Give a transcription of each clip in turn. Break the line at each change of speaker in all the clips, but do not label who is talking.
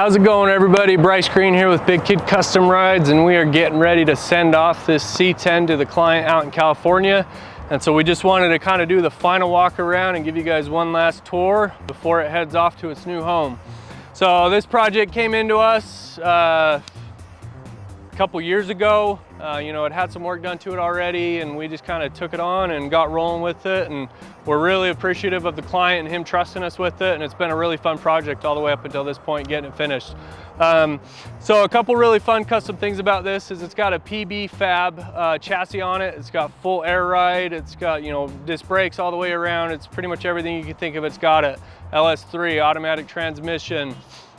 How's it going, everybody? Bryce Green here with Big Kid Custom Rides, and we are getting ready to send off this C10 to the client out in California. And so we just wanted to kind of do the final walk around and give you guys one last tour before it heads off to its new home. So this project came into us a couple years ago. You know, it had some work done to it already, and we just kind of took it on and got rolling with it. And we're really appreciative of the client and him trusting us with it. And it's been a really fun project all the way up until this point, getting it finished. So a couple really fun custom things about this is it's got a PB Fab chassis on it. It's got full air ride. It's got, you know, disc brakes all the way around. It's pretty much everything you can think of. It's got it. LS3, automatic transmission,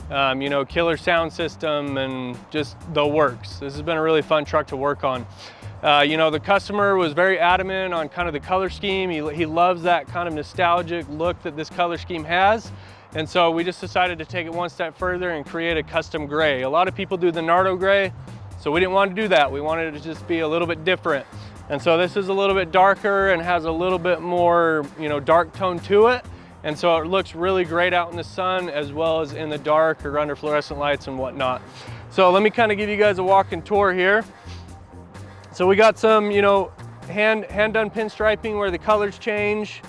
you know, killer sound system, and just the works. This has been a really fun truck to work on. You know, the customer was very adamant on kind of the color scheme. He loves that kind of nostalgic look that this color scheme has. And so we just decided to take it one step further and create a custom gray. A lot of people do the Nardo gray, so we didn't want to do that. We wanted it to just be a little bit different. And so this is a little bit darker and has a little bit more, you know, dark tone to it. And so it looks really great out in the sun as well as in the dark or under fluorescent lights and whatnot. So let me kind of give you guys a walking tour here. So we got some, you know, hand done pinstriping where the colors change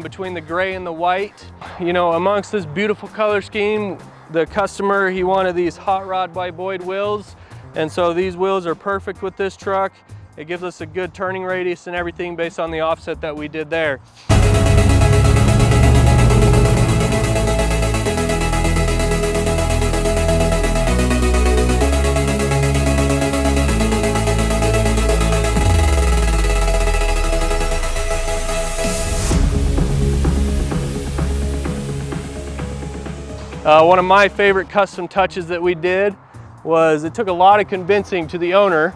between the gray and the white. You know, amongst this beautiful color scheme, the customer, he wanted these hot rod by Boyd wheels. And so these wheels are perfect with this truck. It gives us a good turning radius and everything based on the offset that we did there. One of my favorite custom touches that we did was it took a lot of convincing to the owner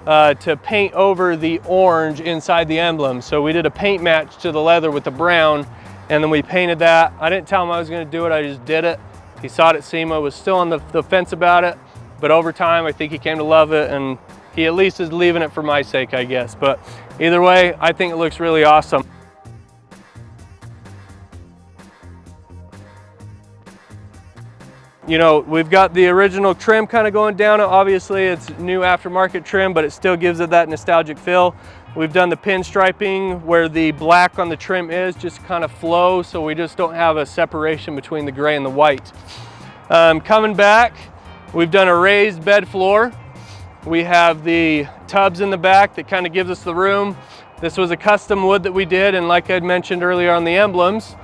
to paint over the orange inside the emblem. So we did a paint match to the leather with the brown, and then we painted that. I didn't tell him I was going to do it, I just did it. He saw it at SEMA, was still on the fence about it, but over time I think he came to love it, and he at least is leaving it for my sake, I guess. But either way, I think it looks really awesome. You know, we've got the original trim kind of going down. Obviously it's new aftermarket trim, but it still gives it that nostalgic feel. We've done the pinstriping where the black on the trim is just kind of flow, so we just don't have a separation between the gray and the white. Coming back, we've done a raised bed floor. We have the tubs in the back that kind of gives us the room. This was a custom wood that we did, and like I'd mentioned earlier on the emblems,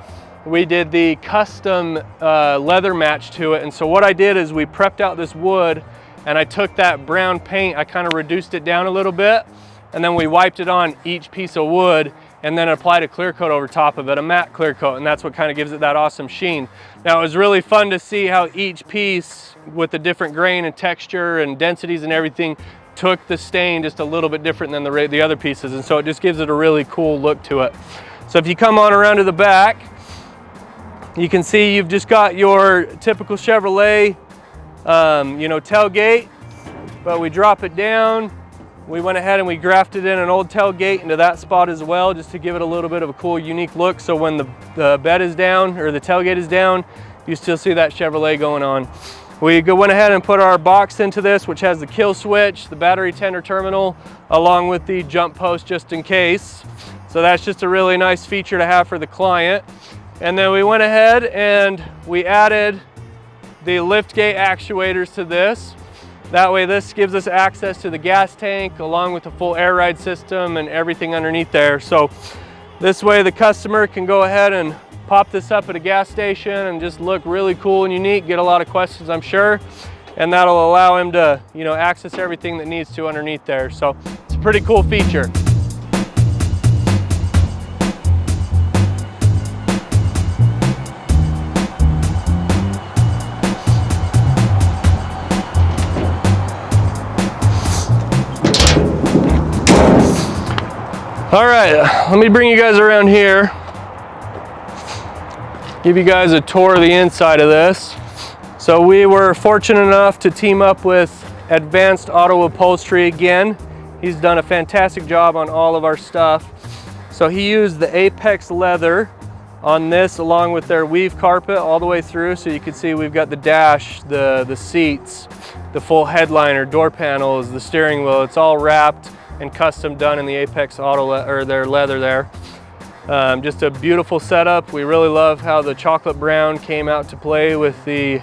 we did the custom leather match to it. And so what I did is we prepped out this wood, and I took that brown paint, I kind of reduced it down a little bit, and then we wiped it on each piece of wood and then applied a clear coat over top of it, a matte clear coat, and that's what kind of gives it that awesome sheen. Now it was really fun to see how each piece with the different grain and texture and densities and everything took the stain just a little bit different than the other pieces, and so it just gives it a really cool look to it. So if you come on around to the back, you can see you've just got your typical Chevrolet, you know, tailgate, but we drop it down. We went ahead and we grafted in an old tailgate into that spot as well, just to give it a little bit of a cool, unique look. So when the bed is down, or the tailgate is down, you still see that Chevrolet going on. We went ahead and put our box into this, which has the kill switch, the battery tender terminal, along with the jump post just in case. So that's just a really nice feature to have for the client. And then we went ahead and we added the lift gate actuators to this. That way this gives us access to the gas tank along with the full air ride system and everything underneath there. So this way the customer can go ahead and pop this up at a gas station and just look really cool and unique, get a lot of questions, I'm sure. And that'll allow him to, you know, access everything that needs to underneath there. So it's a pretty cool feature. All right, let me bring you guys around here. Give you guys a tour of the inside of this. So we were fortunate enough to team up with Advanced Auto Upholstery again. He's done a fantastic job on all of our stuff. So he used the Apex leather on this, along with their weave carpet all the way through. So you can see we've got the dash, the seats, the full headliner, door panels, the steering wheel. It's all wrapped and custom done in the Apex or their leather there. Just a beautiful setup. We really love how the chocolate brown came out to play with the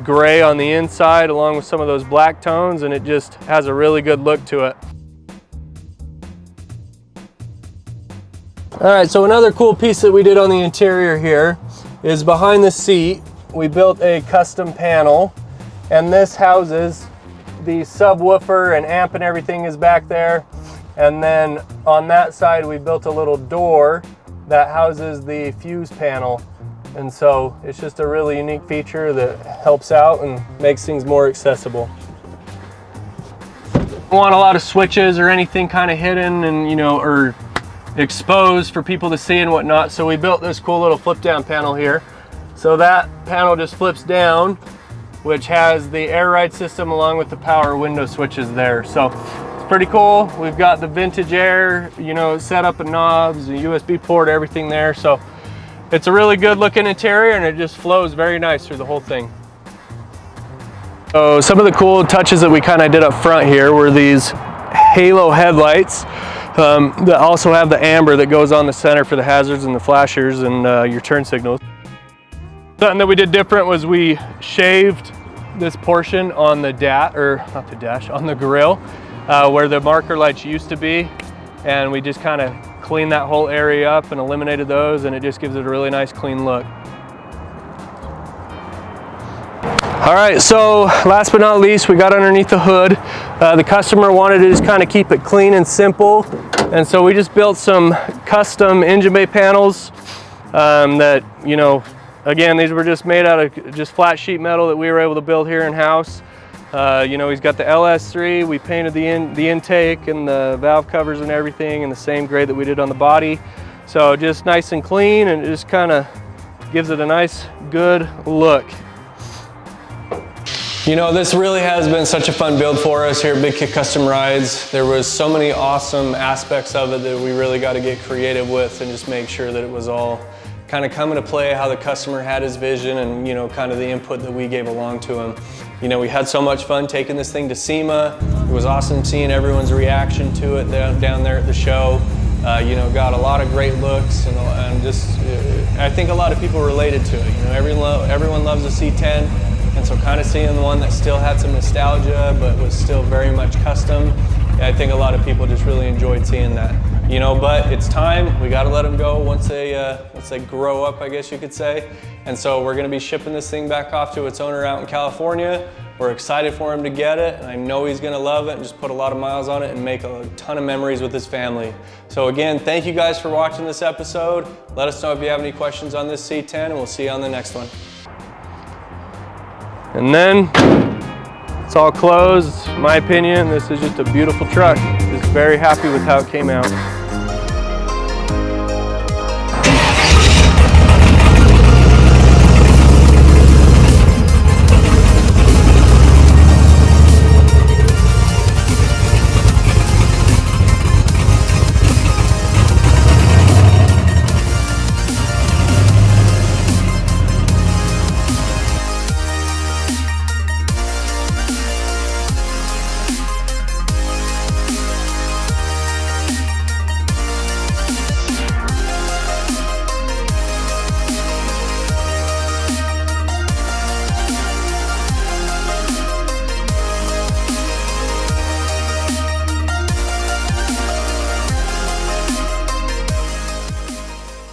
gray on the inside, along with some of those black tones, and it just has a really good look to it. All right, so another cool piece that we did on the interior here is behind the seat, we built a custom panel, and this houses the subwoofer and amp and everything is back there. And then on that side, we built a little door that houses the fuse panel. And so it's just a really unique feature that helps out and makes things more accessible. Don't want a lot of switches or anything kind of hidden and, you know, or exposed for people to see and whatnot. So we built this cool little flip down panel here. So that panel just flips down, which has the air ride system along with the power window switches there. So it's pretty cool. We've got the vintage air, you know, setup and knobs, a USB port, everything there. So it's a really good looking interior, and it just flows very nice through the whole thing. So some of the cool touches that we kind of did up front here were these halo headlights that also have the amber that goes on the center for the hazards and the flashers and your turn signals. Something that we did different was we shaved this portion on the on the grill where the marker lights used to be, and we just kind of cleaned that whole area up and eliminated those, and it just gives it a really nice clean look. All right, so last but not least, we got underneath the hood. The customer wanted to just kind of keep it clean and simple, and so we just built some custom engine bay panels that, you know, again, these were just made out of just flat sheet metal that we were able to build here in-house. You know, he's got the LS3. We painted the intake and the valve covers and everything in the same gray that we did on the body. So just nice and clean, and it just kind of gives it a nice, good look. You know, this really has been such a fun build for us here at Big Kick Custom Rides. There was so many awesome aspects of it that we really got to get creative with and just make sure that it was all kind of coming to play how the customer had his vision and, you know, kind of the input that we gave along to him. You know, we had so much fun taking this thing to SEMA. It was awesome seeing everyone's reaction to it down there at the show. You know, got a lot of great looks, and just, I think a lot of people related to it. You know, everyone loves the C10, and so kind of seeing the one that still had some nostalgia but was still very much custom, I think a lot of people just really enjoyed seeing that. You know, but it's time. We got to let them go once they grow up, I guess you could say. And so we're going to be shipping this thing back off to its owner out in California. We're excited for him to get it, and I know he's going to love it and just put a lot of miles on it and make a ton of memories with his family. So again, thank you guys for watching this episode. Let us know if you have any questions on this C10, and we'll see you on the next one. And then it's all closed. In my opinion, this is just a beautiful truck. Just very happy with how it came out.